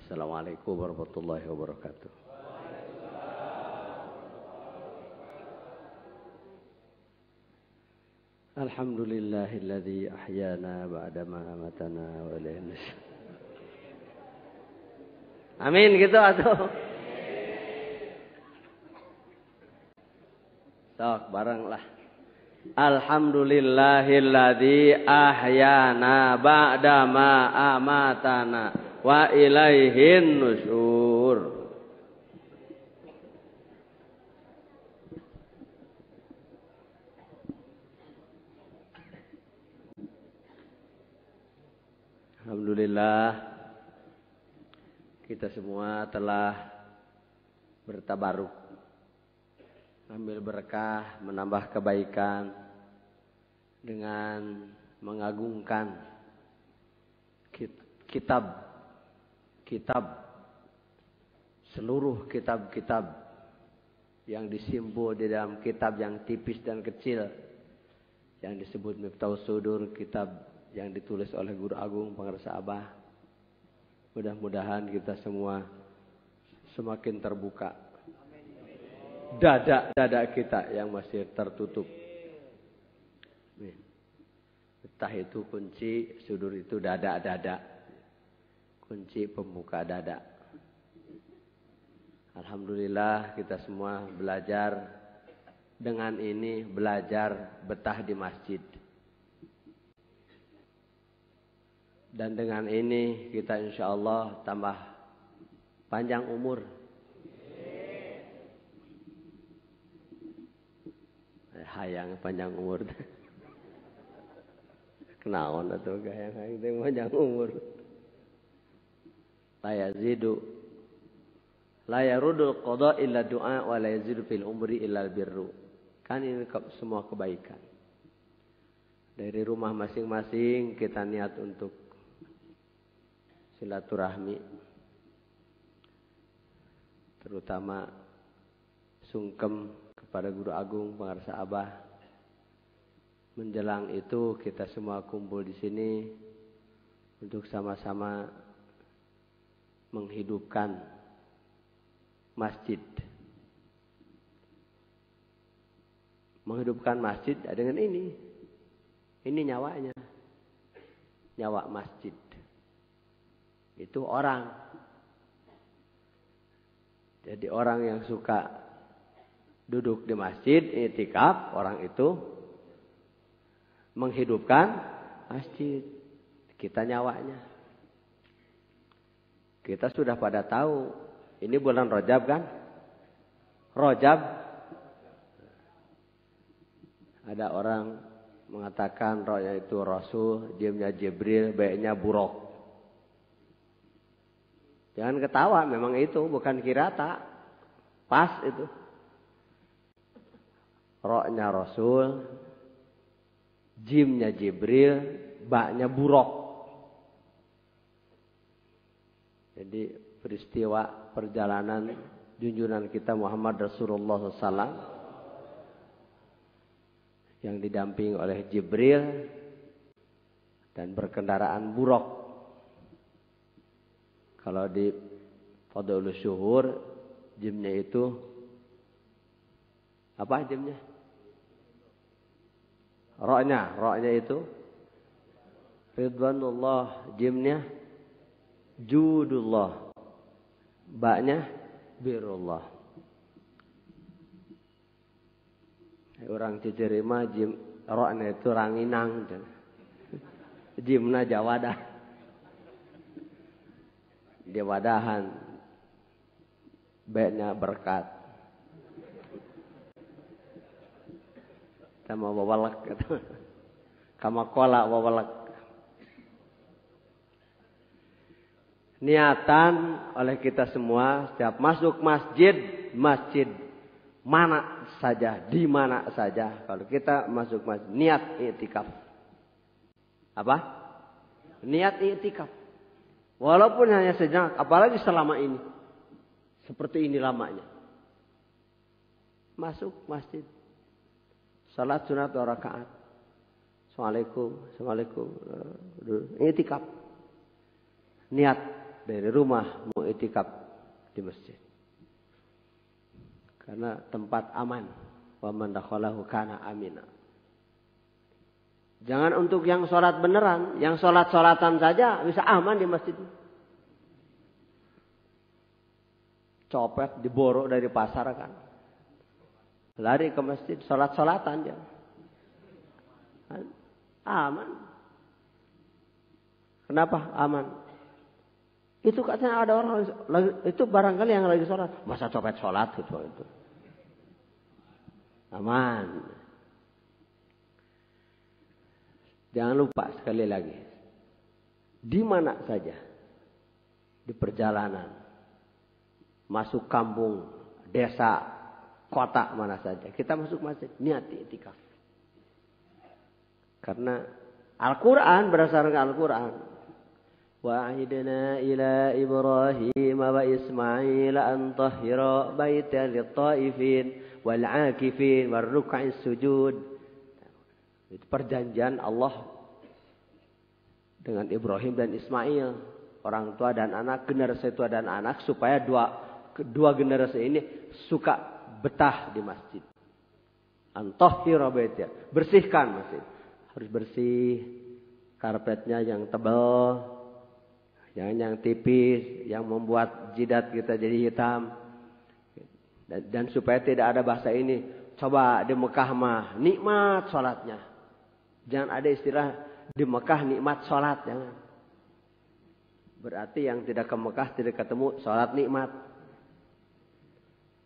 Assalamualaikum warahmatullahi wabarakatuh. Alhamdulillahilladzi ahyana ba'dama amatana wa ilaihi nusyur. Amin gitu atuh. Sok bareng lah. Alhamdulillahilladzi ahyana ba'dama amatana wa ilaihin nusyur. Alhamdulillah kita semua telah bertabaruk, ambil berkah, menambah kebaikan dengan mengagungkan kitab seluruh kitab-kitab yang disimpul di dalam kitab yang tipis dan kecil yang disebut Miftahus Sudur, kitab yang ditulis oleh Guru Agung Pangarsa Abah. Mudah-mudahan kita semua semakin terbuka dada kita yang masih tertutup. Miftah itu kunci, sudur itu dada. Kunci pembuka dada. Alhamdulillah kita semua belajar dengan ini, belajar betah di masjid. Dan dengan ini kita insya Allah tambah panjang umur. Hayang panjang umur. Kenaon atuh hayang panjang umur. La yarudul qada illa du'a wa la yazidu fil umri illa birru. Kan ini semua kebaikan. Dari rumah masing-masing kita niat untuk silaturahmi, terutama sungkem kepada Guru Agung Pangarsa Abah. Menjelang itu kita semua kumpul di sini untuk sama-sama menghidupkan masjid. Menghidupkan masjid dengan ini nyawanya, nyawa masjid. Itu orang. Jadi orang yang suka duduk di masjid, i'tikaf, orang itu menghidupkan masjid. Kita nyawanya. Kita sudah pada tahu, ini bulan Rajab kan? Rajab. Ada orang mengatakan rohnya itu Rasul, diamnya Jibril, baiknya Buruk. Jangan ketawa, memang itu bukan kirata. Pas itu. Ro'nya Rasul, jimnya Jibril, baknya Buruk. Jadi peristiwa perjalanan junjungan kita Muhammad Rasulullah SAW yang didampingi oleh Jibril dan berkendaraan Buruk. Kalau di Fadlul Syuhur, jimnya itu apa jimnya? Roknya itu Ridwanullah, jimnya Judullah, baknya Birullah. Orang Cicerima jim roknya itu Ranginang, jimna Jawadah. Dia wadahan, baiknya berkat. Sama wawalak, kama kola wawalak. Niatan oleh kita semua setiap masuk masjid mana saja, di mana saja. Kalau kita masuk masjid, niat i'tikaf. Apa? Niat i'tikaf. Walaupun hanya sejenak, apalagi selama ini. Seperti ini lamanya. Masuk masjid. Salat sunat 2 rakaat. Assalamualaikum. I'tikaf. Niat dari rumah mau itikaf di masjid. Karena tempat aman. Wa man dakhalahu kana amina. Jangan untuk yang sholat beneran, yang sholat-sholatan saja bisa aman di masjid. Copet diborok dari pasar kan. Lari ke masjid, sholat-sholatan ya. Aman. Kenapa aman? Itu katanya ada orang itu barangkali yang lagi sholat. Masa copet sholat gitu itu. Aman. Jangan lupa sekali lagi. Di mana saja. Di perjalanan. Masuk kampung, desa, kota mana saja. Kita masuk masjid. Niat i'tikaf. Karena Al-Quran berdasarkan Al-Quran. وَأَعِدْنَا إِلَى إِبْرَاهِيمَ وَإِسْمَعِيلَ أَنْ طَهِّرَ بَيْتًا لِلطَّائِفِينَ وَالْعَاكِفِينَ وَالرُّكَّعِ السُّجُودِ. Itu perjanjian Allah dengan Ibrahim dan Ismail. Orang tua dan anak, generasi tua dan anak. Supaya dua generasi ini suka betah di masjid. An tahhira baitya. Bersihkan masjid. Harus bersih. Karpetnya yang tebal. Jangan yang tipis. Yang membuat jidat kita jadi hitam. Dan supaya tidak ada bahasa ini. Coba di Mekah mah nikmat sholatnya. Jangan ada istilah di Mekah nikmat sholat. Jangan. Berarti yang tidak ke Mekah tidak ketemu sholat nikmat.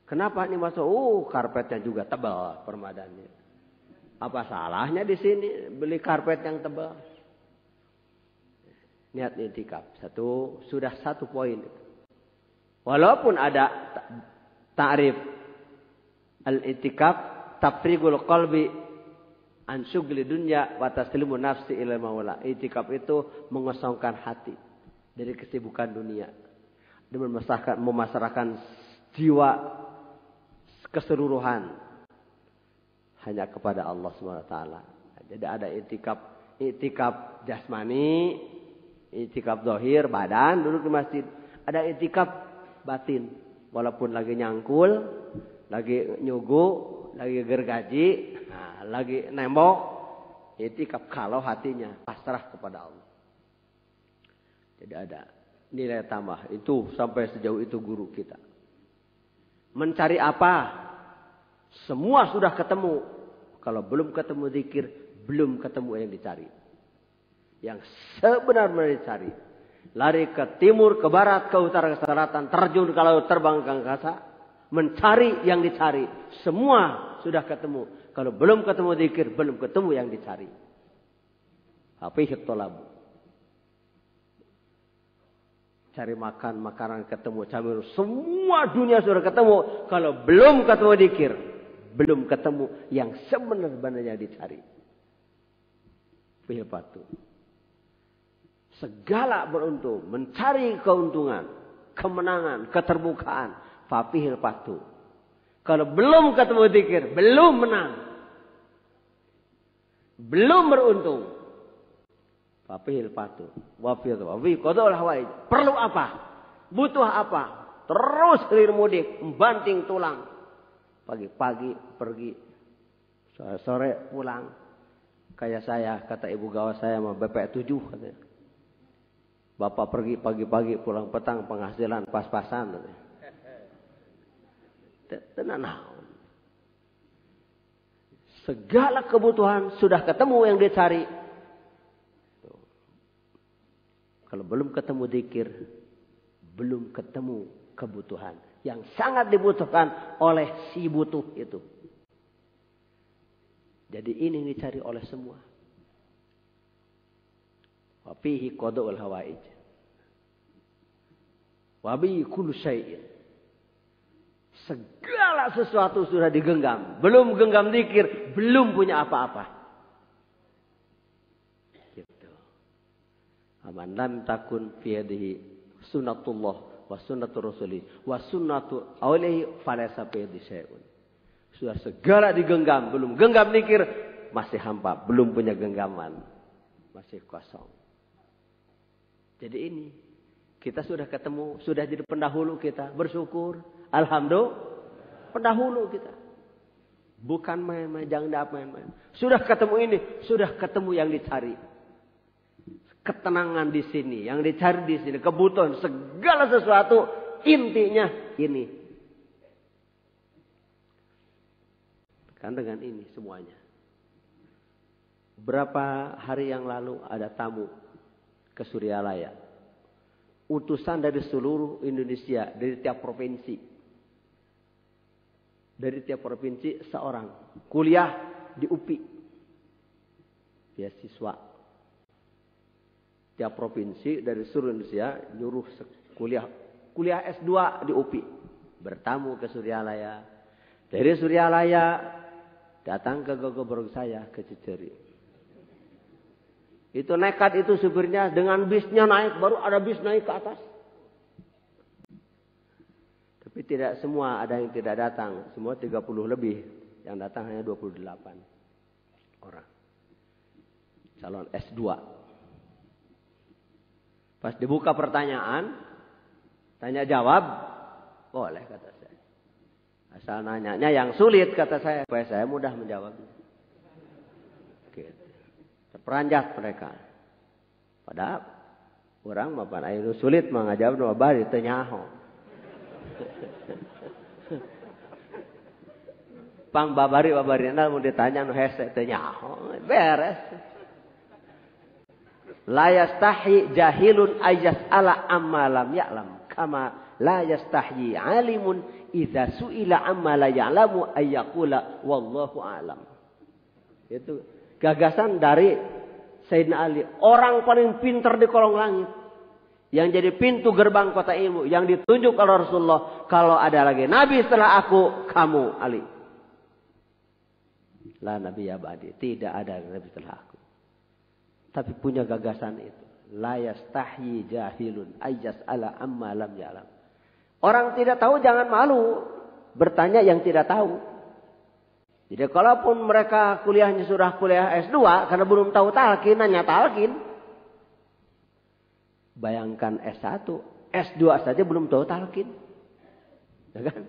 Kenapa nikmat sholat? Karpetnya juga tebal permadannya. Apa salahnya di sini beli karpet yang tebal? Niat i'tikaf. Sudah satu poin. Walaupun ada ta'rif al-i'tikaf tafrigul qalbi an syughli dunya wa taslimu nafsi ila maula. I'tikaf itu mengosongkan hati dari kesibukan dunia dan memasrahkan jiwa keseluruhan hanya kepada Allah SWT. Jadi ada i'tikaf jasmani, i'tikaf zahir badan duduk di masjid. Ada i'tikaf batin walaupun lagi nyangkul, lagi nyugu, lagi gergaji, lagi nembok, i'tikaf kalau hatinya pasrah kepada Allah. Jadi ada nilai tambah. Itu sampai sejauh itu guru kita. Mencari apa? Semua sudah ketemu. Kalau belum ketemu zikir, belum ketemu yang dicari. Yang sebenar-benar dicari. Lari ke timur, ke barat, ke utara, ke selatan. Terjun ke laut, terbang ke angkasa. Mencari yang dicari. Semua sudah ketemu. Kalau belum ketemu zikir, belum ketemu yang dicari. Hafizut tolabu. Cari makan, makanan ketemu. Cari semua dunia sudah ketemu. Kalau belum ketemu zikir, belum ketemu yang sebenar-benarnya dicari. Fihil patu. Segala beruntung. Mencari keuntungan. Kemenangan. Keterbukaan. Fafihil patu. Kalau belum ketemu zikir. Belum menang. Belum beruntung. Fafihil patu. Wafihil qada'ul hawaij. Perlu apa? Butuh apa? Terus hilir mudik. Membanting tulang. Pagi-pagi pergi. Sore pulang. Kayak saya, kata ibu gawa saya sama BP 7 katanya. Bapak pergi pagi-pagi, pulang petang, penghasilan pas-pasan katanya. Tenang. Segala kebutuhan sudah ketemu yang dicari. Kalau belum ketemu zikir, belum ketemu kebutuhan yang sangat dibutuhkan oleh si butuh itu. Jadi ini dicari oleh semua. Wa fihi qada'ul hawaij. Wa bi kulli syai'in. Segala sesuatu sudah digenggam. Belum genggam zikir, belum punya apa-apa. Gitu. Aman lam takun fi yadihi sunnatullah wa sunnatur rasuli wa sunnatu aulihi falaysa fi yadihi syai'un. Sudah segala digenggam, belum genggam zikir, masih hampa, belum punya genggaman, masih kosong. Jadi ini Kita sudah ketemu, sudah jadi pendahulu kita. Bersyukur. Alhamdulillah. Pendahulu kita. Bukan main-main, jangan main-main. Sudah ketemu ini, sudah ketemu yang dicari. Ketenangan di sini, yang dicari di sini. Kebutuhan, segala sesuatu, intinya ini. Kan dengan ini semuanya. Berapa hari yang lalu ada tamu ke Suryalaya. Utusan dari seluruh Indonesia, dari tiap provinsi. Dari tiap provinsi seorang. Kuliah di UPI. Beasiswa. Tiap provinsi dari seluruh Indonesia nyuruh kuliah S2 di UPI. Bertamu ke Suryalaya. Dari Suryalaya datang ke Gogobrong saya ke Ciceri. Itu nekat itu supirnya dengan bisnya naik. Baru ada bis naik ke atas. Tapi tidak semua, ada yang tidak datang. Semua 30 lebih. Yang datang hanya 28 orang. Calon S2. Pas dibuka pertanyaan. Tanya jawab. Boleh kata saya. Asal nanyanya yang sulit kata saya. Supaya saya mudah menjawabnya. Gitu. Terperanjat mereka. Padahal orang mapan air sulit mengajab no bari teu nyaho. Pang babari-babarina mun ditanya nu hese teu nyaho, beres. La yastahi jahilun ayas'ala amma lam ya'lam kama la yastahi alimun idza su'ila amma la ya'lamu ayyaqula wallahu a'lam. Itu gagasan dari Sayyidina Ali. Orang paling pintar di kolong langit. Yang jadi pintu gerbang kota ilmu. Yang ditunjuk oleh Rasulullah. Kalau ada lagi Nabi setelah aku, kamu Ali. La Nabi ya ba'di. Tidak ada Nabi setelah aku. Tapi punya gagasan itu. La yastahyi jahilun ayyas'ala amma lam ya'lam. Orang tidak tahu jangan malu. Bertanya yang tidak tahu. Jadi kalaupun mereka kuliahnya sudah kuliah S2 karena belum tahu talqin, nanya talqin. Bayangkan S1, S2 saja belum tahu talqin. Ya kan?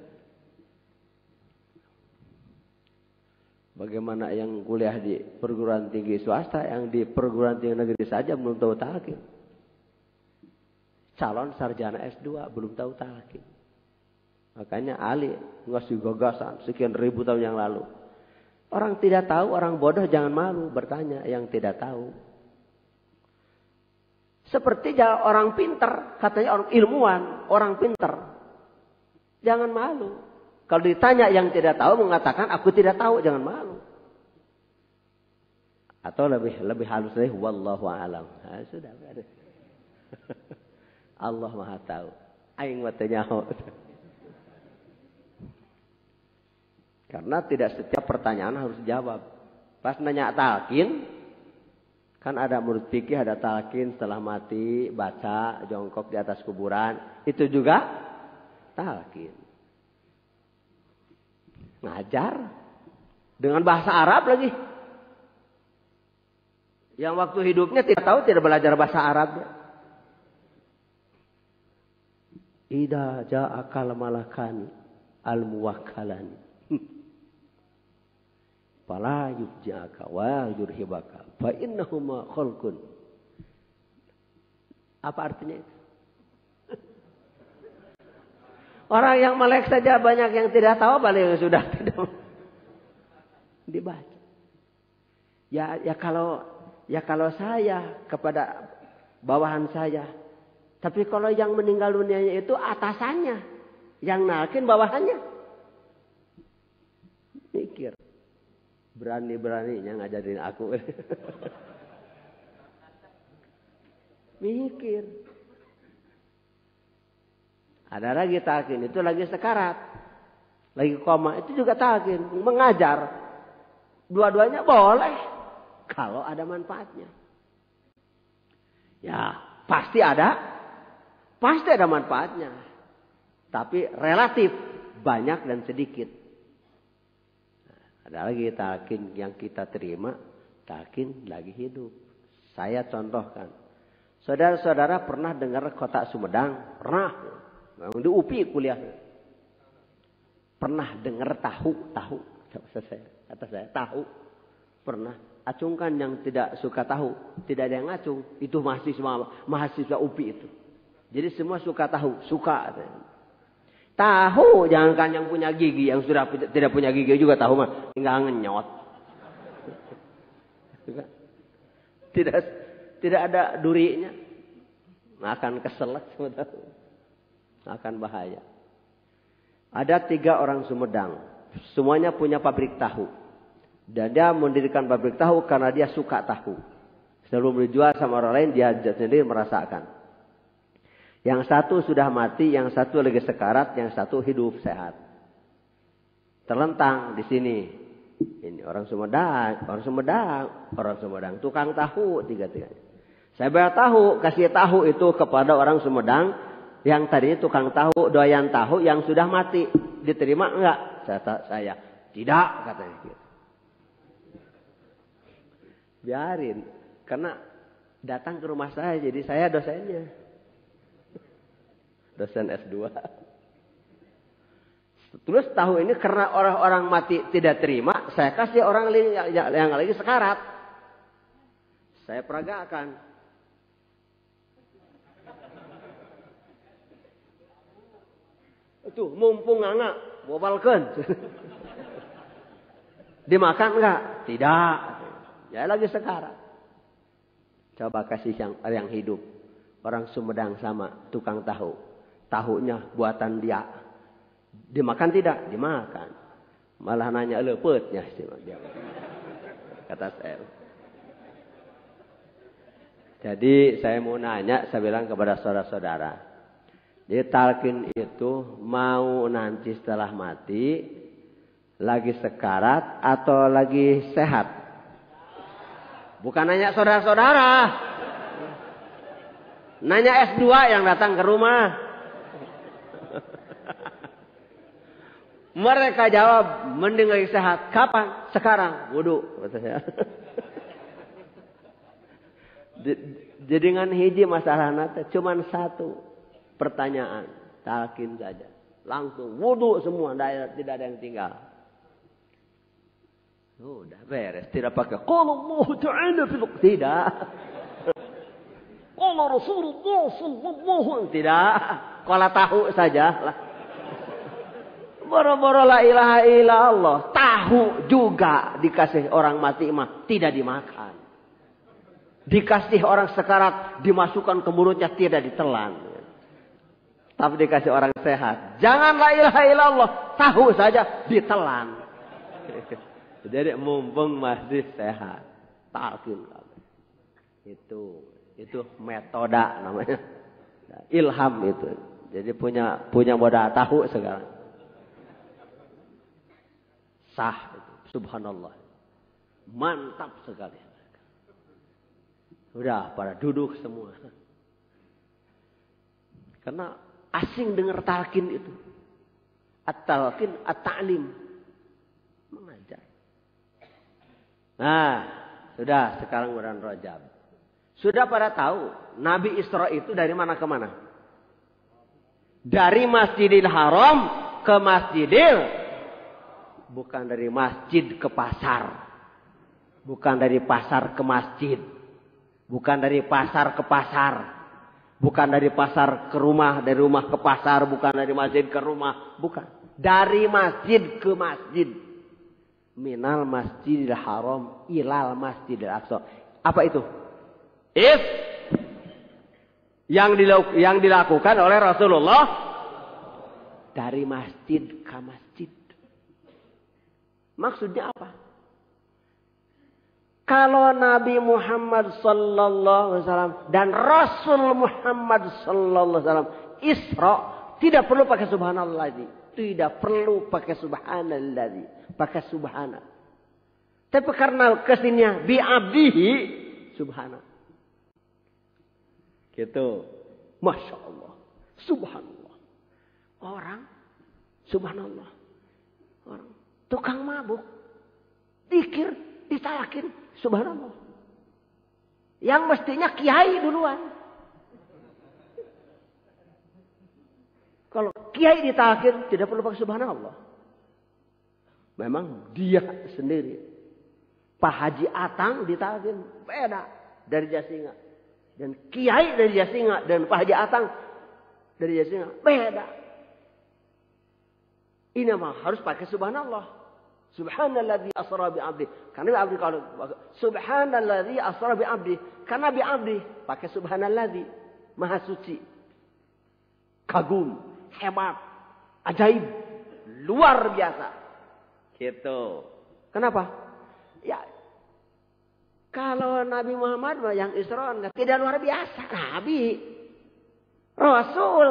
Bagaimana yang kuliah di perguruan tinggi swasta, yang di perguruan tinggi negeri saja belum tahu talqin. Calon sarjana S2 belum tahu talqin. Makanya Ali ngasih gagasan sekian ribu tahun yang lalu. Orang tidak tahu, orang bodoh jangan malu bertanya yang tidak tahu. Seperti orang pintar, katanya orang ilmuwan, orang pintar. Jangan malu. Kalau ditanya yang tidak tahu mengatakan aku tidak tahu, jangan malu. Atau lebih halus lagi, wallahu a'lam. Nah, sudah beres. Allah Maha tahu. Aing mah teu nyaho. Karena tidak setiap pertanyaan harus dijawab. Pas nanya talqin, kan ada murid fikih, ada talqin setelah mati, baca, jongkok di atas kuburan. Itu juga talqin. Ngajar. Dengan bahasa Arab lagi. Yang waktu hidupnya tidak tahu, tidak belajar bahasa Arab. Ida ja'akal malakani al-muwakkalani. Fala yufja'aka wa yurhibaka fa innahuma khalqun. Apa artinya itu? Orang yang melek saja banyak yang tidak tahu, paling yang sudah tidak dibaca. Ya kalau saya kepada bawahan saya. Tapi kalau yang meninggal dunianya itu atasannya, yang nalkin bawahannya. Mikir. Berani-beraninya ngajarin aku. Mikir. Ada lagi talqin, itu lagi sekarat. Lagi koma, itu juga talqin. Mengajar. Dua-duanya boleh. Kalau ada manfaatnya. Ya, pasti ada. Pasti ada manfaatnya. Tapi relatif. Banyak dan sedikit. Ada lagi talqin yang kita terima, talqin lagi hidup. Saya contohkan. Saudara-saudara pernah dengar kotak Sumedang? Pernah. Di UPI kuliah. Pernah dengar tahu? Kata saya tahu. Pernah. Acung kan yang tidak suka tahu. Tidak ada yang ngacung. Itu mahasiswa UPI itu. Jadi semua suka tahu. Suka. Tahu. Jangankan yang punya gigi. Yang sudah tidak punya gigi juga tahu mah. Tinggal ngenyot. Tidak ada durinya. Akan keselak. Akan bahaya. Ada 3 orang Sumedang. Semuanya punya pabrik tahu. Dan dia mendirikan pabrik tahu karena dia suka tahu. Sebelum dijual sama orang lain, dia sendiri merasakan. Yang satu sudah mati, yang satu lagi sekarat, yang satu hidup sehat. Terlentang di sini. Ini orang Sumedang, tukang tahu 3-3. Saya bayar tahu, kasih tahu itu kepada orang Sumedang yang tadinya tukang tahu, doyan tahu yang sudah mati. Diterima enggak? Saya tidak, katanya gitu. Biarin, karena datang ke rumah saya, jadi saya dosennya. Dosen S2. Terus tahu ini karena orang-orang mati tidak terima, saya kasih orang yang lagi sekarat. Saya peragakan. Itu mumpung nganga, bobalkeun. Dimakan enggak? Tidak. Ya lagi sekarat. Coba kasih yang hidup. Orang Sumedang sama tukang tahu. Tahunya buatan dia. Dimakan tidak? Dimakan. Malah nanya lepetnya dia. Kata saya. Jadi saya mau nanya, saya bilang kepada saudara-saudara. Jadi talqin itu mau nanti setelah mati, lagi sekarat atau lagi sehat? Bukan nanya saudara-saudara. Nanya S2 yang datang ke rumah. Mereka jawab, mending lagi sehat. Kapan? Sekarang. Wudu. Jadi dengan hiji masalah nate cuman 1 pertanyaan. Talqin saja. Langsung wudu semua. Tidak ada yang tinggal. Udah beres. Tidak pakai. Qala Allah Ta'ala fil. Tidak. Qala Rasulullah sallallahu. Tidak. Qala tahu saja. Boro-boro la ilaha illallah. Tahu juga dikasih orang mati mah tidak dimakan. Dikasih orang sekarat dimasukkan ke mulutnya tidak ditelan. Tapi dikasih orang sehat. Jangan la ilaha illallah. Tahu saja ditelan. Jadi mumpung masih sehat. Talqin. Itu metoda namanya. Ilham itu. Jadi punya modal tahu sekarang. Sah. Subhanallah. Mantap sekali. Udah pada duduk semua. Karena asing dengar talqin itu. At-talqin, at-ta'lim. Mengajar. Nah, sudah sekarang bulan Rajab. Sudah pada tahu Nabi Isra itu dari mana ke mana? Dari Masjidil Haram ke Masjidil. Bukan dari masjid ke pasar. Bukan dari pasar ke masjid. Bukan dari pasar ke pasar. Bukan dari pasar ke rumah. Dari rumah ke pasar. Bukan dari masjid ke rumah. Bukan. Dari masjid ke masjid. Minal Masjidil Haram ilal Masjidil Aqsa. Apa itu? Yang dilakukan oleh Rasulullah dari masjid ke masjid. Maksudnya apa? Kalau Nabi Muhammad sallallahu alaihi wasallam dan Rasul Muhammad sallallahu alaihi wasallam Isra, tidak perlu pakai subhanallah ini. Tidak perlu pakai subhanallah. Pakai subhana. Tapi karena kesininya bi'abdihi subhana. Gitu. Masya Allah. Subhanallah. Orang. Subhanallah. Orang. Tukang mabuk. Dikir. Ditalakin. Subhanallah. Yang mestinya kiai duluan. Kalau kiai ditalkin tidak perlu pakai subhanallah. Memang dia sendiri. Pak Haji Atang ditalkin beda dari Jasinga. Dan kiai dari Jasinga dan Pak Haji Atang dari Jasinga beda. Ini mah harus pakai subhanallah. Subhanalladzi asra bi 'abdi. Karena abdi kalau subhanalladzi asra bi 'abdi, karena bi 'abdi pakai subhanalladzi, maha suci. Kagum, hebat, ajaib, luar biasa. Gitu. Kenapa? Ya, kalau Nabi Muhammad yang Isra tidak luar biasa. Nabi, Rasul,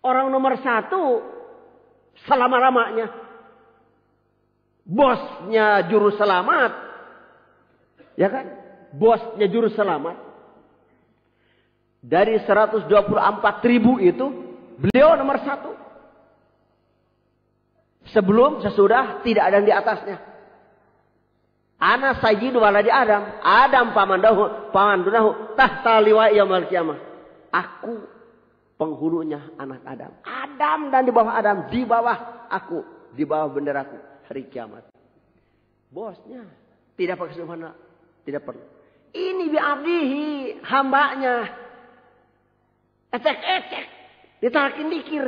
orang nomor 1 selama-lamanya. Bosnya juru selamat. Ya kan? Bosnya juru selamat. Dari 124.000 itu, beliau nomor 1. Sebelum, sesudah, tidak ada yang di atasnya. Ana sayyidu waladi Adam. Adam paman dunahu. Tahta liwa'i yaumil qiyamah. Aku penghulunya anak Adam. Adam dan di bawah Adam. Di bawah aku. Di bawah benderaku. Hari kiamat. Bosnya. Tidak pakai subhanallah. Tidak perlu. Ini bi'abdihi. Hambanya. Ecek-ecek. Ditalkin dikir.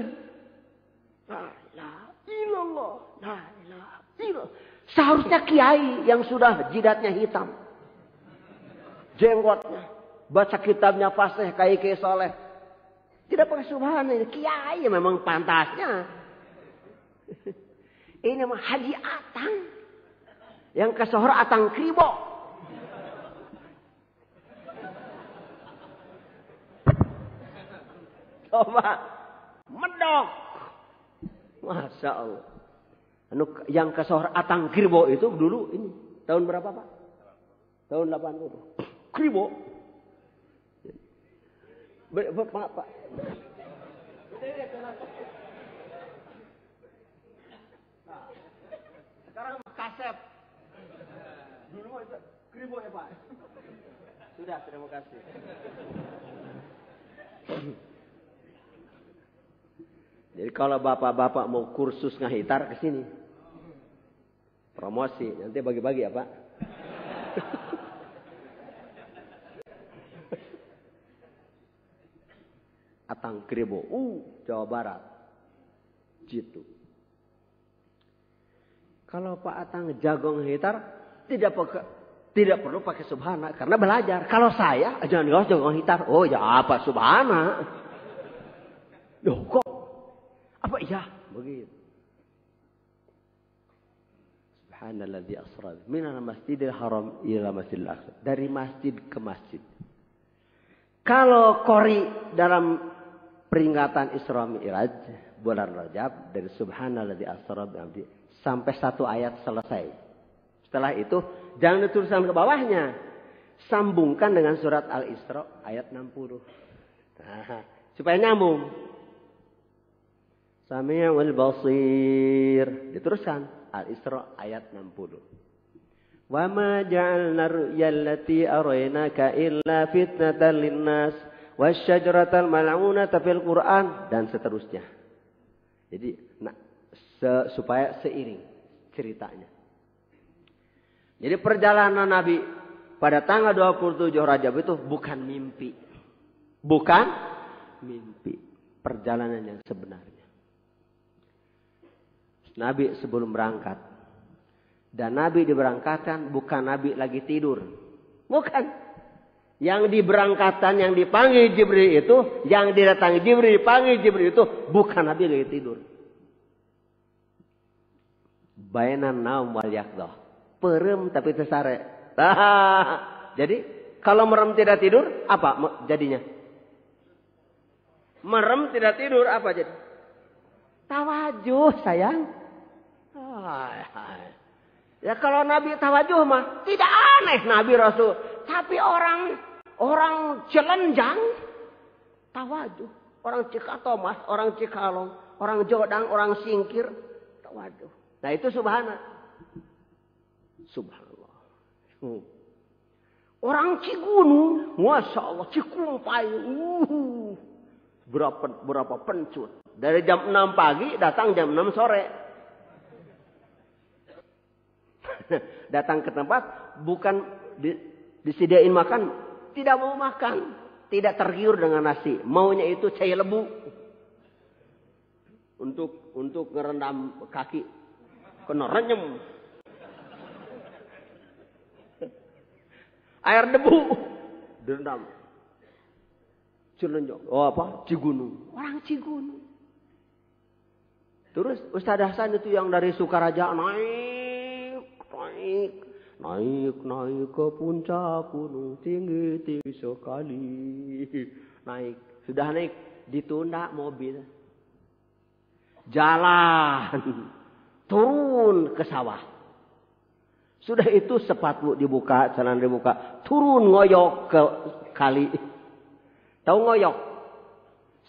La ilaha illallah. La ilaha illallah. Seharusnya kiai yang sudah jidatnya hitam. Jenggotnya. Baca kitabnya fasih kayak soleh. Tidak pakai subhanallah. Kiai memang pantasnya. Ini mah Haji Atang. Yang kesohor Atang Kribo. Coba. Medok. Masya Allah. Yang kesohor Atang Kribo itu dulu ini. Tahun berapa Pak? Tahun 80. Kribo. Pak. Sekarang kaset. Dulu itu Kribo ya Pak. Sudah, terima kasih. Jadi kalau bapak-bapak mau kursus ngahitar ke sini. Promosi, nanti bagi-bagi ya Pak. Atang Kribo, Jawa Barat. Gitu. Kalau Pak Atang jago ngahitar, tidak perlu pakai subhana karena belajar. Kalau saya jangan jago ngahitar. Oh ya apa subhana? Loh kok? Apa iya? Begitu. Subhanalladzi asra minal masjidil haram ila masjidil aqsa. Dari masjid ke masjid. Kalau qori dalam peringatan Isra Mi'raj bulan Rajab dari subhanalladzi asra bi 'abdi sampai 1 ayat selesai. Setelah itu jangan dituliskan ke bawahnya. Sambungkan dengan surat Al-Isra ayat 60. Nah, supaya nyambung. Sami'ul basir. Diteruskan Al-Isra ayat 60. Wa ma ja'alna ru'yallati araynaka illa fitnatan linnas wasyajaratal mal'unata fil Qur'an dan seterusnya. Jadi supaya seiring ceritanya. Jadi perjalanan Nabi pada tanggal 27 Rajab itu bukan mimpi. Bukan mimpi. Perjalanan yang sebenarnya. Nabi sebelum berangkat. Dan Nabi diberangkatkan bukan Nabi lagi tidur. Bukan. Yang diberangkatan, yang dipanggil Jibril itu, yang didatangi Jibril, dipanggil Jibril itu, bukan Nabi lagi tidur. Bainan naum wal yaqdah. Perem tapi tersare. Jadi kalau merem tidak tidur, apa jadinya? Merem tidak tidur, apa jadi? Tawajuh sayang. Ya kalau Nabi tawajuh mah tidak aneh Nabi Rasul. Tapi orang Cilenjang tawajuh. Orang Cikatomas, orang Cikalong, orang Jodang, orang Singkir tawajuh. Nah itu subhanallah. Subhanallah. Orang Cigunung, Masya Allah, Cikumpai. Berapa pencut. Dari jam 6 pagi datang jam 6 sore. Datang ke tempat bukan disediain makan, tidak mau makan, tidak tergiur dengan nasi, maunya itu cai lebu untuk ngerendam kaki, kena renyem, air debu direndam, Cilenjong, Cigunung, orang Cigunung. Terus Ustaz Hasan itu yang dari Sukaraja naik ke puncak gunung tinggi sekali. Sudah naik, ditunda mobil. Jalan turun ke sawah. Sudah itu sepatu dibuka, celana dibuka, turun ngoyok ke kali. Tahu ngoyok?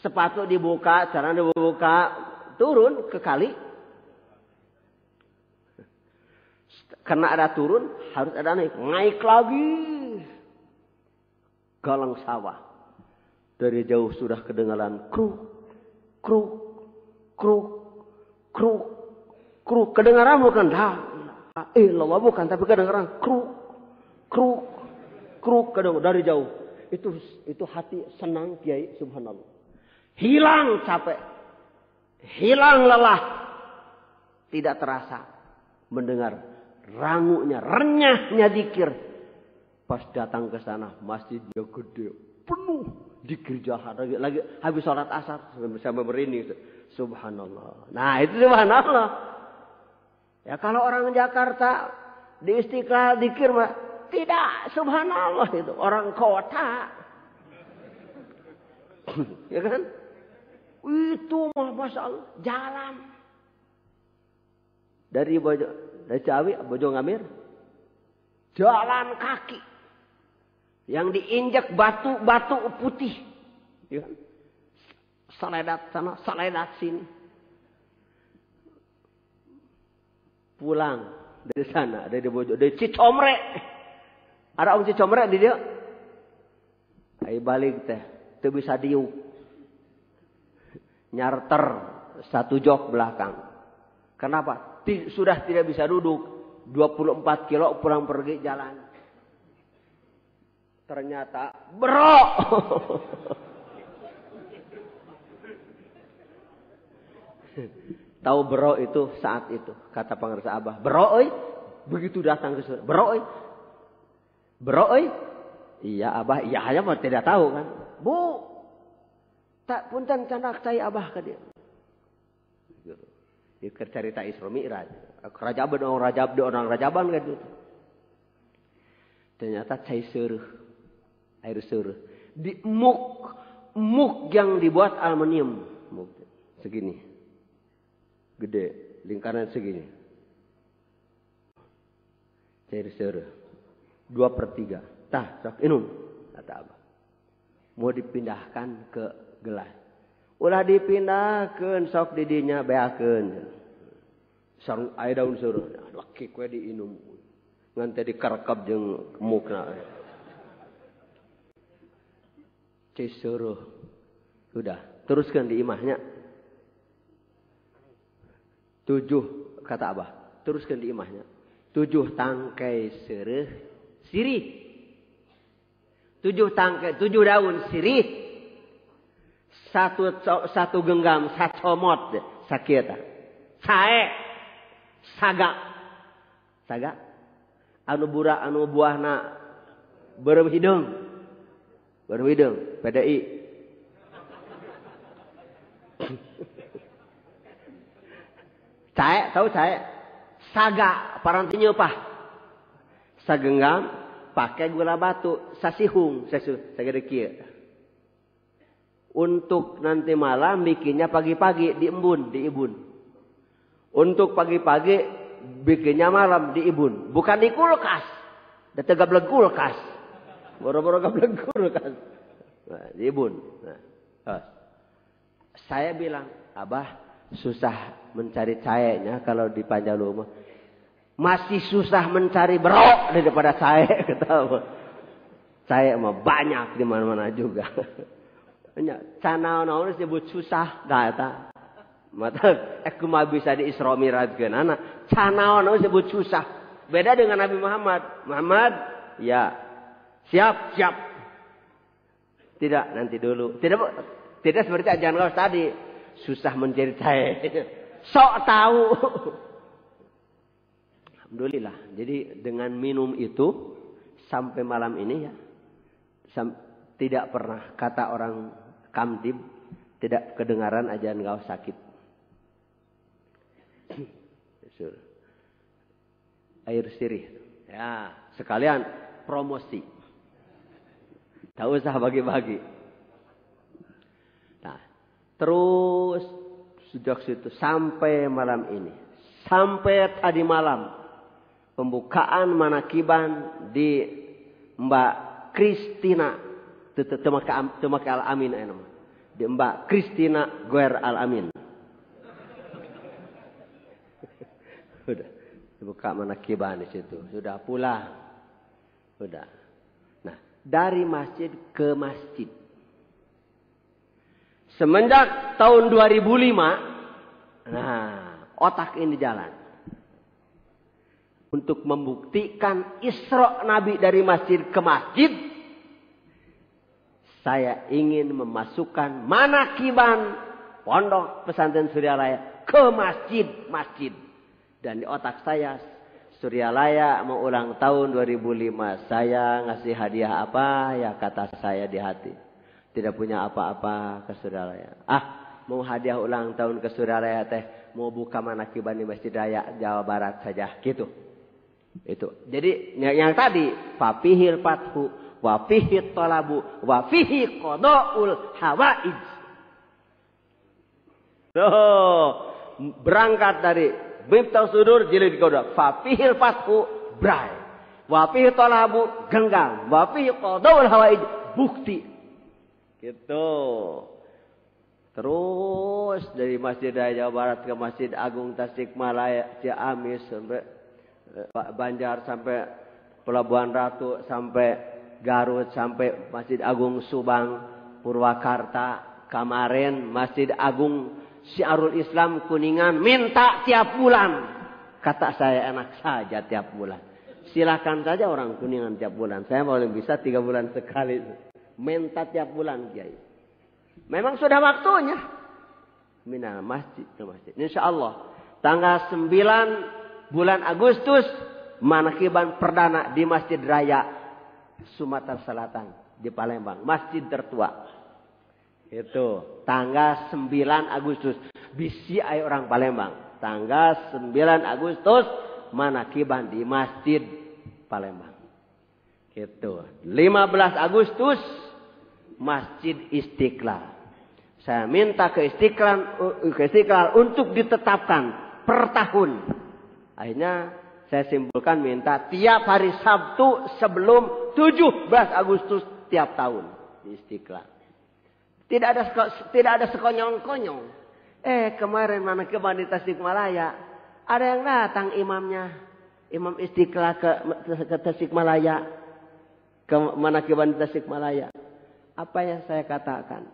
Sepatu dibuka, celana dibuka, turun ke kali. Karena ada turun, harus ada naik. Naik lagi. Galang sawah. Dari jauh sudah kedengaran kruk, kruk, kruk, kruk, kruk. Kedengaran bukan? Lawa bukan, tapi kedengaran kruk, kruk, kruk. Kedengaran dari jauh. Itu hati senang, Kiai, subhanallah. Hilang capek. Hilang lelah. Tidak terasa mendengar rangunya, renyahnya zikir. Pas datang ke sana, masjidnya gede, penuh, zikir jahat lagi habis sholat asar sampai merinding. Subhanallah. Nah, itu subhanallah. Ya kalau orang Jakarta di Istiqlal zikir mah tidak, subhanallah itu orang kota. Ya kan? Itu mah masalah jalan. Dari Ciawi, Bojongamir, jalan kaki yang diinjak batu putih, ya kan? Seledat sana, seledat sini. Pulang dari sana, dari Cicomre, ada om Cicomre di dia. Ayo balik teh, itu bisa diuk, nyarter 1 jok belakang. Kenapa? Sudah tidak bisa duduk. 24 kilo pulang pergi jalan. Ternyata bro. Tahu bro itu saat itu. Kata pengersa Abah. Bro oi. Begitu datang ke sana. Bro oi. Bro oi. Iya Abah. Iya hanya mah tidak tahu kan. Bu. Tak punten canak saya Abah ke dia. Dikir cerita Isra Mi'raj. Rajaban orang Rajaban kan itu. Ternyata cai seueuh. Air seueuh. Di muk yang dibuat aluminium. Muk segini. Gede, lingkaran segini. Cair seueuh. 2/3. Tah, sok inum kata Abah. Mau dipindahkan ke gelas. Ulah dipindahkeun sok didinya beakeun. Sareng aya daun seueuh. Laki kue diinum. Ngan teh dikarekep jeung mukna. Cai seueuh. Sudah, teruskan di imahnya. 7 kata Abah. Teruskan di imahnya. 7 tangkai seueuh sirih. 7 daun sirih. Satu genggam sacomot sakieta. Sae saga anu buahna beureum hidung PDI. Cae tahu cae saga paranti nyeupah sagenggam pakai gula batu sasihung sagede kieu. Untuk nanti malam bikinnya pagi-pagi diibun. Untuk pagi-pagi bikinnya malam diibun. Bukan di kulkas. Da teu gablek kulkas. Boro-boro gablek kulkas. Nah, diibun. Nah. Saya bilang, Abah susah mencari cahayanya kalau di Panjalu mah. Masih susah mencari berok daripada cahaya. Cahaya mah banyak di mana-mana juga. Nya canaon disebut susah da eta. Mata kumaha bisa di Isra Mi'rajkeunana. Canaon disebut susah. Beda dengan Nabi Muhammad. Muhammad, ya. Siap. Tidak, nanti dulu. Tidak seperti ajaran Gaus tadi. Susah menceritakan. Sok tahu. Alhamdulillah. Jadi dengan minum itu sampai malam ini ya. Tidak pernah kata orang Kamtib tidak kedengaran ajaran Gaus sakit. Air sirih. Ya, sekalian promosi. Tak usah bagi-bagi. Nah, terus sejak situ sampai malam ini. Sampai tadi malam. Pembukaan manakiban di Mbak Kristina. Temake Al-Amin. Di Mbak Kristina Guer Al-Amin. Sudah. Dibuka manakiban di situ. Sudah pulang. Sudah. Nah, dari masjid ke masjid. Semenjak tahun 2005. Nah, otak ini jalan. Untuk membuktikan Isra Nabi dari masjid ke masjid. Saya ingin memasukkan manakiban Pondok Pesantren Suryalaya ke masjid-masjid. Dan di otak saya, Suryalaya mau ulang tahun 2005. Saya ngasih hadiah apa? Ya kata saya di hati. Tidak punya apa-apa ke Suryalaya. Mau hadiah ulang tahun ke Suryalaya teh. Mau buka manakiban di Masjid Raya Jawa Barat saja. Gitu. Itu. Jadi yang tadi. Fafihil fathu. Wafihi tolabu, wafihi qada'ul hawaij. Berangkat dari Miftah Sudur jilid kedua. Fafihil fathu brai. Wafihi tolabu genggam. Wafihi qada'ul hawaij bukti. Gitu. Terus dari Masjid Raya Jawa Barat ke Masjid Agung Tasikmalaya, Ciamis sampai Banjar sampai Pelabuhan Ratu sampai Garut sampai Masjid Agung Subang, Purwakarta, kemarin Masjid Agung Syiarul Islam Kuningan minta tiap bulan. Kata saya enak saja tiap bulan. Silakan saja orang Kuningan tiap bulan. Saya boleh bisa 3 bulan sekali. Minta tiap bulan Kiai. Memang sudah waktunya. Minal masjid ke masjid. InsyaAllah tanggal 9 bulan Agustus manakiban perdana di Masjid Raya Sumatera Selatan di Palembang, masjid tertua. Itu tanggal 9 Agustus. Bisi ay orang Palembang. Tanggal 9 Agustus manakiban di Masjid Palembang. Gitu. 15 Agustus Masjid Istiqlal. Saya minta ke Istiqlal untuk ditetapkan per tahun. Akhirnya saya simpulkan minta tiap hari Sabtu sebelum 17 Agustus tiap tahun di Istiqlal. Tidak ada sekonyong-konyong. Kemarin manakiban di Tasikmalaya ada yang datang imamnya, Imam Istiqlal ke Tasikmalaya, ke manakiban di Tasikmalaya. Apa yang saya katakan?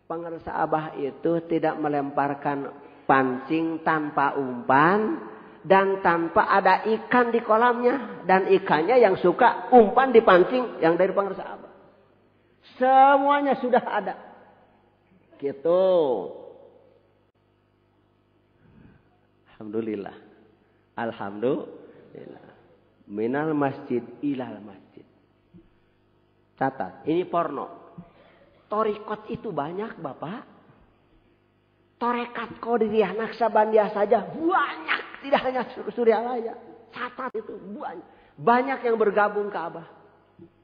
Pengarsa Abah itu tidak melemparkan pancing tanpa umpan. Dan tanpa ada ikan di kolamnya. Dan ikannya yang suka umpan dipancing yang dari pengarsa Abah. Semuanya sudah ada. Gitu. Alhamdulillah. Alhamdulillah. Minal masjid ilal masjid. Catat. Ini porno. Torikot itu banyak Bapak. Torekat Qadiriyah Naksabandiah saja banyak. Tidak hanya Suryalaya. Catat itu banyak. Banyak yang bergabung ke Abah.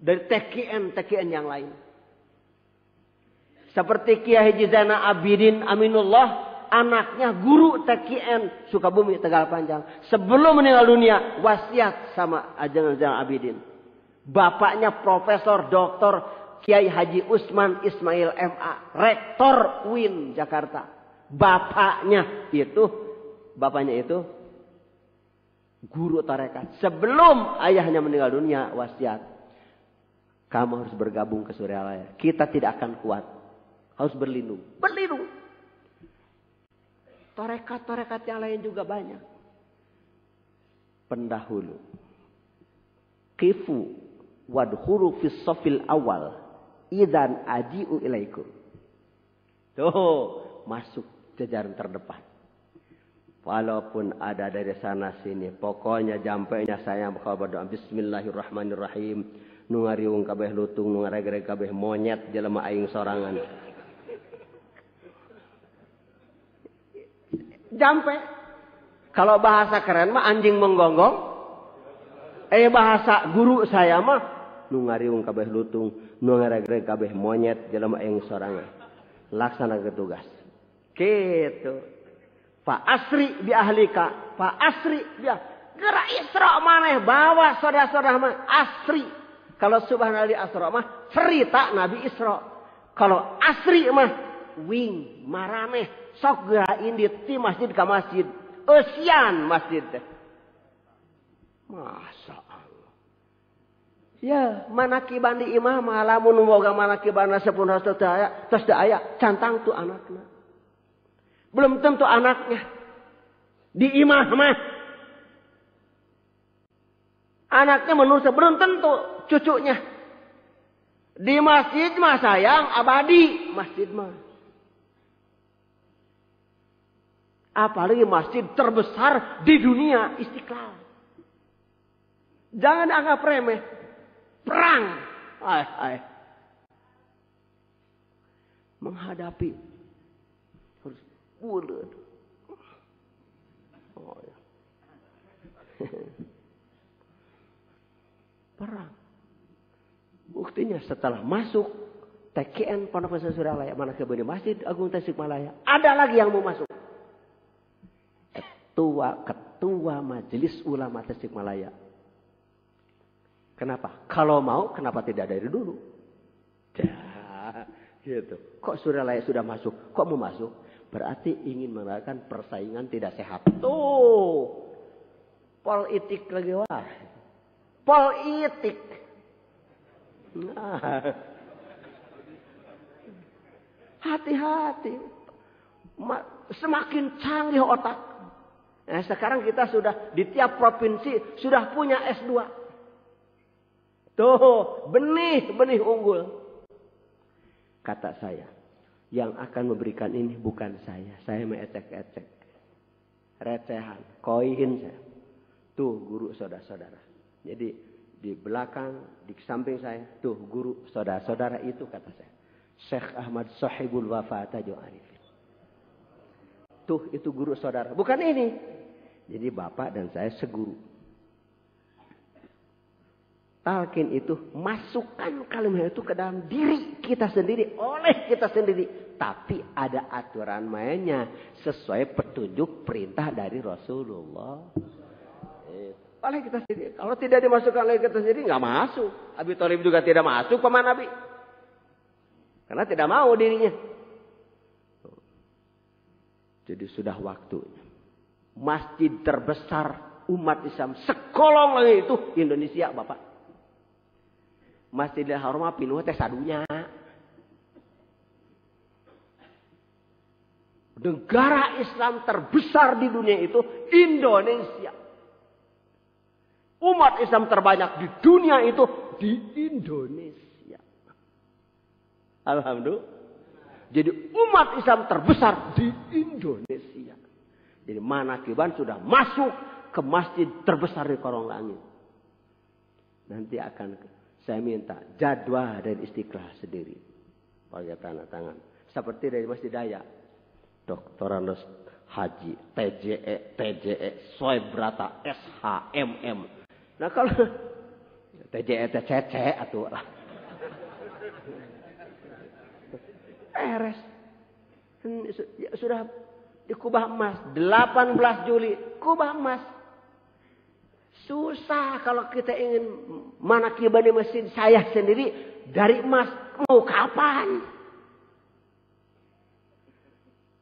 Dari TKN yang lain. Seperti Kiai Haji Zainal Abidin Aminullah. Anaknya guru TKN Sukabumi Tegal Panjang. Sebelum meninggal dunia. Wasiat sama Ajeng Zainal Abidin. Bapaknya Profesor Dr. Kiai Haji Usman Ismail MA. Rektor UIN Jakarta. Bapaknya itu guru tarekat. Sebelum ayahnya meninggal dunia wasiat. Kamu harus bergabung ke Suryalaya. Kita tidak akan kuat. Harus berlindung. Berlindung. Torekat-torekat yang lain juga banyak. Pendahulu. Kifu wadhuru fis safil awal. Idan aji'u ilaikum. Tuh, masuk jajaran terdepan. Walaupun ada dari sana sini, pokoknya jampainya saya bakal berdoa bismillahirrahmanirrahim. Nu ngariung kabeh lutung, nu ngaregreg kabeh monyet jelema aing sorangan. Jampe. Kalau bahasa keren mah anjing menggonggong. Bahasa guru saya mah nu ngariung kabeh lutung, nu ngaregreg kabeh monyet jelema aing sorangan. Laksana tugas. Gitu. Fa asri bi ahlika, fa asri dia gerak Isra maneh bawa saudara-saudara mah asri. Kalau subhanallah asra mah cerita Nabi Isra. Kalau asri mah wing maraneh sok gerain di ti masjid ka masjid. Eusian masjid teh. Masya Allah. Ya, manakiban di imam lamun boga manakibana sepuluh tos aya cantang tu anakna. Belum tentu anaknya. Di imah mah. Anaknya manusia. Belum tentu cucunya. Di masjid mah sayang abadi. Masjid mah. Apalagi masjid terbesar di dunia. Istiqlal. Jangan anggap remeh. Perang. Menghadapi. Harus bulat. Oh ya. Perang. Buktinya setelah masuk TKN Pondok Pesantren Suralaya Manakibani Masjid Agung Tasikmalaya, ada lagi yang mau masuk. Ketua Majelis Ulama Tasikmalaya. Kenapa? Kalau mau, kenapa tidak dari dulu? Ya, gitu. Kok Suralaya sudah masuk? Kok mau masuk? Berarti ingin mengadakan persaingan tidak sehat. Tuh. Politik lagi wah. Politik. Nah. Hati-hati. Semakin canggih otak. Nah, sekarang kita sudah di tiap provinsi sudah punya S2. Tuh, benih unggul. Kata saya, yang akan memberikan ini bukan saya. Saya mengecek-ecek. Recehan, koin saya. Tuh guru saudara-saudara. Jadi di belakang, di samping saya, tuh guru saudara-saudara itu kata saya. Syekh Ahmad Sahibul Wafat Tajo Arifin. Tuh itu guru saudara. Bukan ini. Jadi bapak dan saya seguru. Talqin itu masukkan kalimat itu ke dalam diri kita sendiri. Oleh kita sendiri. Tapi ada aturan mainnya. Sesuai petunjuk perintah dari Rasulullah. Oleh kita sendiri. Kalau tidak dimasukkan oleh kita sendiri. Nggak masuk. Abi Thalib juga tidak masuk paman Nabi. Karena tidak mau dirinya. Jadi sudah waktunya. Masjid terbesar umat Islam sekolong lagi itu Indonesia Bapak. Masjidil Haram pinuh teh sadunya. Negara Islam terbesar di dunia itu Indonesia. Umat Islam terbanyak di dunia itu di Indonesia. Alhamdulillah. Jadi umat Islam terbesar di Indonesia. Jadi Manakiban sudah masuk ke masjid terbesar di kolong langit. Nanti akan saya minta jadwal dari Istiqlal sendiri. Pakai tanda tangan. Seperti dari Masjid Daya. Doktoranus Haji, TJE, Soebrata, SHMM. Nah kalau TJE, TCC atau lah. Eres. Sudah di Kubah Emas. 18 Juli. Kubah Emas. Susah kalau kita ingin Manakibah di masjid saya sendiri. Dari emas. Mau kapan?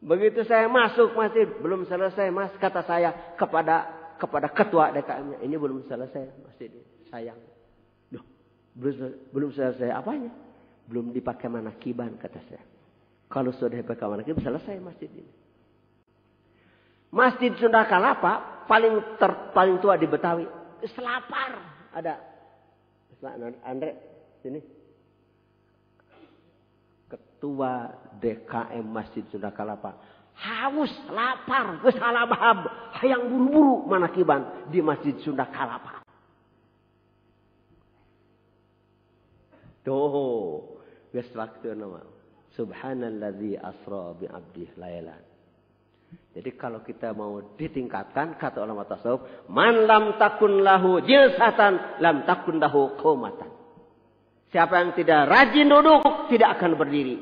Begitu saya masuk masjid. Belum selesai mas. Kata saya kepada ketua DKM-nya. Ini belum selesai masjid. Sayang. Duh, belum selesai apanya? Belum dipakai Manakiban kata saya. Kalau sudah PK Manakib selesai masjid ini. Masjid Sunda Kalapa paling tua di Betawi. Selapar ada. Andre sini. Ketua DKM Masjid Sunda Kalapa. Haus, lapar, geus halabahab, hayang buru-buru manakiban di Masjid Sunda Kalapa. Tuh, geus waktuna mah. Subhanalladzi asra bi 'abdihi lailan. Jadi kalau kita mau ditingkatkan, kata ulama tasawuf, man lam takun lahu jilsatan lam takun lahu qomatan. Siapa yang tidak rajin duduk tidak akan berdiri.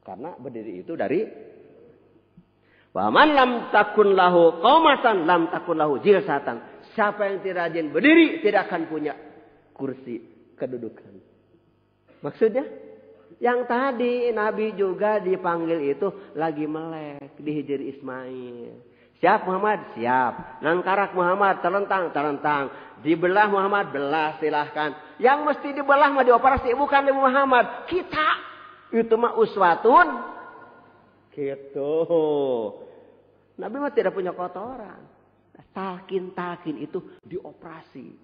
Karena berdiri itu dari wa man lam takun lahu qomatan lam takun lahu jilsatan. Siapa yang tidak rajin berdiri tidak akan punya kursi kedudukan. Maksudnya? Yang tadi Nabi juga dipanggil itu lagi melek di Hijri Ismail. Siap Muhammad? Siap. Nangkarak Muhammad? Terlentang? Terlentang. Dibelah Muhammad? Belah silahkan. Yang mesti dibelah mah dioperasi bukan Nabi Muhammad. Kita. Itu mah uswatun. Gitu. Nabi mah tidak punya kotoran. Talkin itu dioperasi.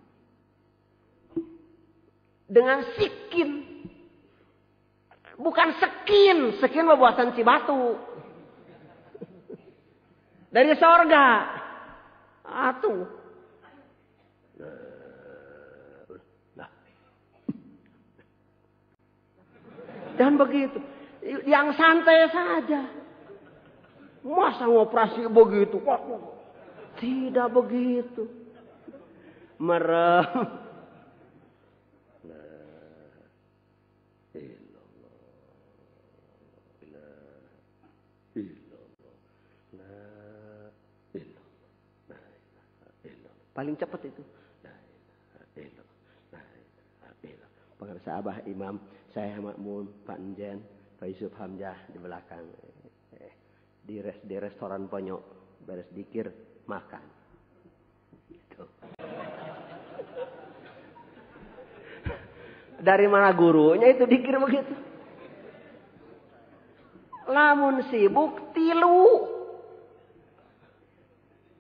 Dengan sikin. Bukan sekin. Sekin mah buatan Cibatu. Dari sorga. Atuh. Nah. Dan begitu. Yang santai saja. Masa ngoperasi begitu? Tidak begitu. Merem. Paling cepat itu. Pengarsa Abah Imam, saya Makmun, Pak Njen, Pak Yusuf Hamzah di belakang. Di restoran Ponyok, beres dikir, makan. Gitu. Dari mana gurunya itu dikir begitu? Lamun sibuk tilu.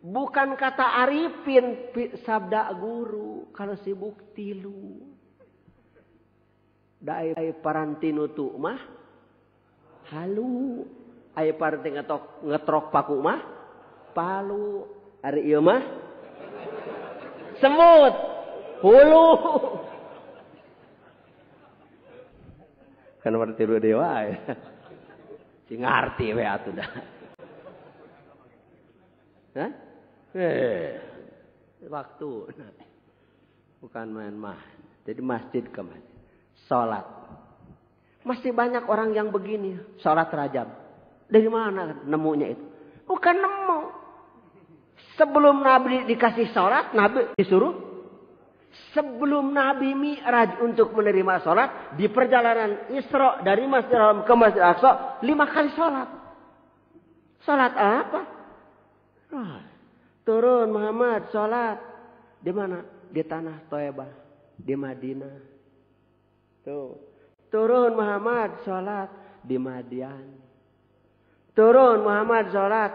Bukan kata Arifin, sabda guru. Kalau sibuk tilu. Da ai parantinu tu mah halu. Ai paranti ngetrok paku mah palu. Ari ieu mah semut. Hulu. Kan berarti tilu dewa ya. Si ngarti we atuh dah. Hah? Waktu. Bukan main-main. Jadi masjid ke masjid. Sholat. Masih banyak orang yang begini. Sholat rajab. Dari mana nemunya itu? Bukan nemu. Sebelum Nabi dikasih sholat, Nabi disuruh. Sebelum Nabi Mi'raj untuk menerima sholat. Di perjalanan Isra dari Masjidil Haram ke Masjidil Aqsa. 5 kali sholat. Sholat apa? Turun Muhammad sholat. Di mana? Di tanah Thayyibah. Di Madinah. Tuh. Turun Muhammad sholat. Di Madian. Turun Muhammad sholat.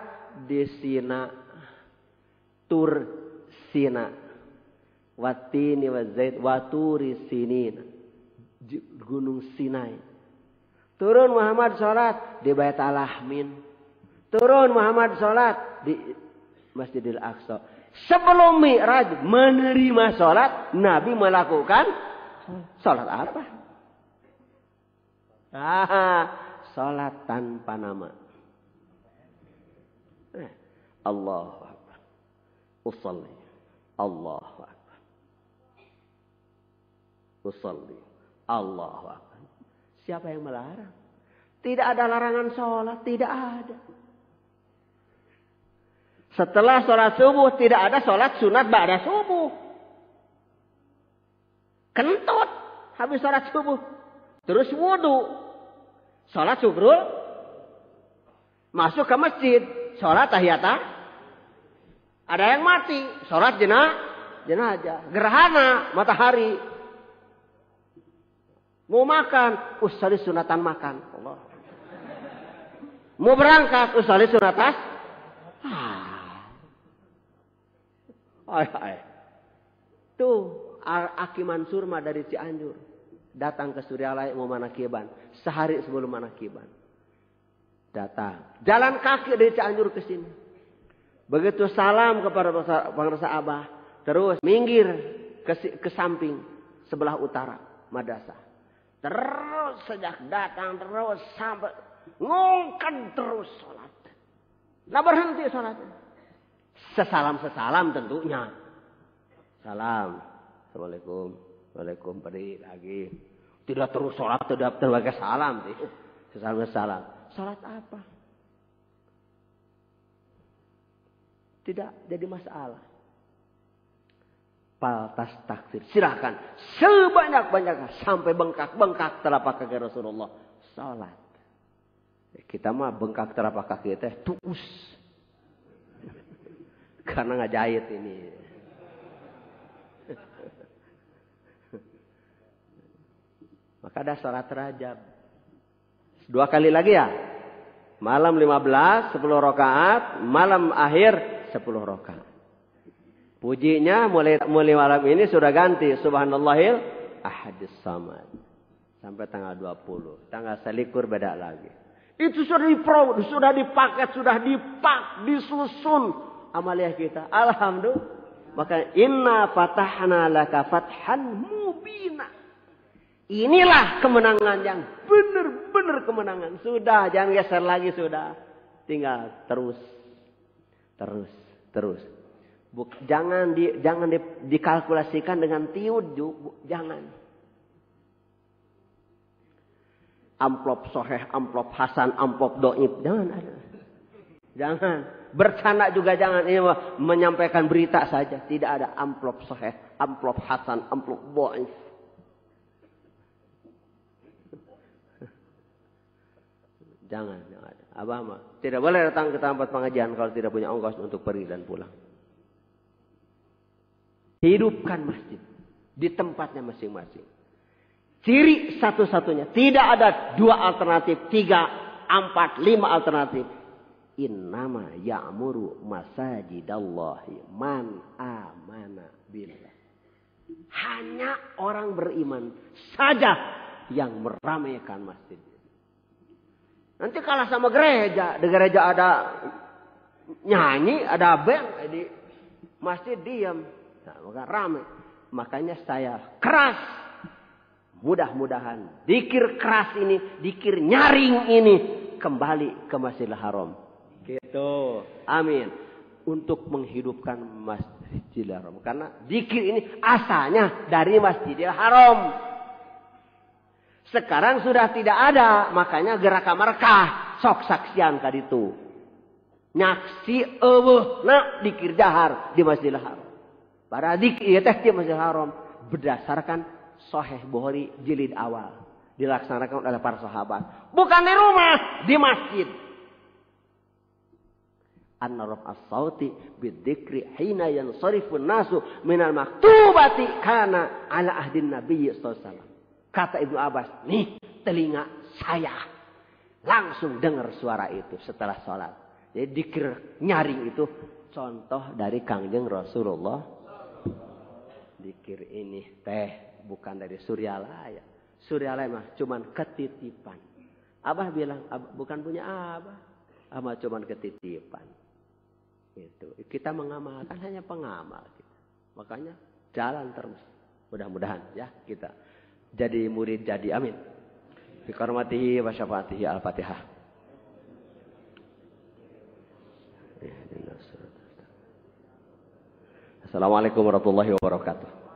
Di Sina. Tur Sina. Watini wa zaid. Waturi Sinin. Gunung Sinai. Turun Muhammad sholat. Di Bait Al-Ahmin. Turun Muhammad sholat. Di Masjidil Aqsa. Sebelum Mi'raj menerima sholat, Nabi melakukan sholat apa? Sholat tanpa nama. Allahu Akbar. Usalli. Allahu Akbar. Usalli. Allahu Akbar. Siapa yang melarang? Tidak ada larangan sholat. Tidak ada. Setelah sholat subuh tidak ada sholat sunat ba'da subuh. Kentut habis sholat subuh. Terus wudu. Sholat subuh. Masuk ke masjid. Sholat tahiyatah. Ada yang mati. Sholat jenazah. Gerhana matahari. Mau makan. Usali sunatan makan. Allah. Mau berangkat usolli sunat as. Tuh Aki Mansur mah dari Cianjur datang ke Suryalaya mau manakiban sehari sebelum manakiban. Datang jalan kaki dari Cianjur ke sini. Begitu salam kepada Bangsa Abah, terus minggir ke samping sebelah utara madrasah. Terus sejak datang terus sampai ngongkan terus sholat. Nggak berhenti sholatnya. Sesalam tentunya. Salam. Assalamualaikum. Waalaikumsalam. Pergi lagi. Tidak terus sholat. Tidak terbagai salam. Sesalam. Sholat apa? Tidak jadi masalah. Paltas takfir. Silahkan. Sebanyak-banyaknya. Sampai bengkak-bengkak telapak kaki Rasulullah. Sholat. Kita mah bengkak telapak kaki teh tuus. Karena nggak jahit ini. Maka ada sholat Rajab. 2 kali lagi ya. Malam 15, 10 rakaat. Malam akhir 10 rakaat. Pujinya mulai malam ini sudah ganti. Subhanallahil ahadis samad. Sampai tanggal 20. Tanggal selikur beda lagi. Itu sudah dipaket, sudah disusun. Amaliah kita. Alhamdulillah. Maka inna fatahna laka fathan mubina. Inilah kemenangan yang benar-benar kemenangan. Sudah, jangan geser lagi sudah. Tinggal terus. Jangan dikalkulasikan dengan tiud, jangan. Amplop soheh, amplop hasan, amplop doib, jangan ada. Jangan. Bercanda juga jangan. Ini menyampaikan berita saja. Tidak ada amplop soheh, amplop hasan, amplop doib. Jangan. Abah mah tidak boleh datang ke tempat pengajian kalau tidak punya ongkos untuk pergi dan pulang. Hidupkan masjid di tempatnya masing-masing. Ciri satu-satunya. Tidak ada 2 alternatif, 3, 4, 5 alternatif. Innama ya'muru masajidallahi man amana billah. Hanya orang beriman saja yang meramaikan masjid. Nanti kalah sama gereja. Di gereja ada nyanyi, ada band. Di masjid diam. Nah, maka ramai. Makanya saya keras. Mudah-mudahan dikir keras ini, dikir nyaring ini kembali ke Masjidil Haram. Gitu. Amin. Untuk menghidupkan Masjidil Haram. Karena dikir ini asalnya dari Masjidil Haram. Sekarang sudah tidak ada. Makanya gerakan mereka sok saksian kaditu. Nyaksi eueuh na dikir jahar di Masjidil Haram. Para dikir ieu teh di Masjidil Haram berdasarkan Sahih Bukhari jilid awal. Dilaksanakan oleh para sahabat. Bukan di rumah, di masjid. An-narab as-sauti bidzikri hina yansarifun nasu minal maktubati kana ala ahdin nabiyyi sallallahu alaihi wasallam. Kata Ibnu Abbas, nih telinga saya langsung dengar suara itu setelah sholat. Jadi dikir nyaring itu contoh dari Kangjeng Rasulullah. Dikir ini teh bukan dari Suryalaya. Suryalaya mah cuman ketitipan. Abah bilang, bukan punya Abah. Abah cuman ketitipan. Itu. Kita mengamalkan hanya pengamal kita. Makanya jalan terus. Mudah-mudahan ya kita jadi murid jadi amin. Bi karamatihi wa syafaatihi al-Fatihah. Assalamualaikum warahmatullahi wabarakatuh.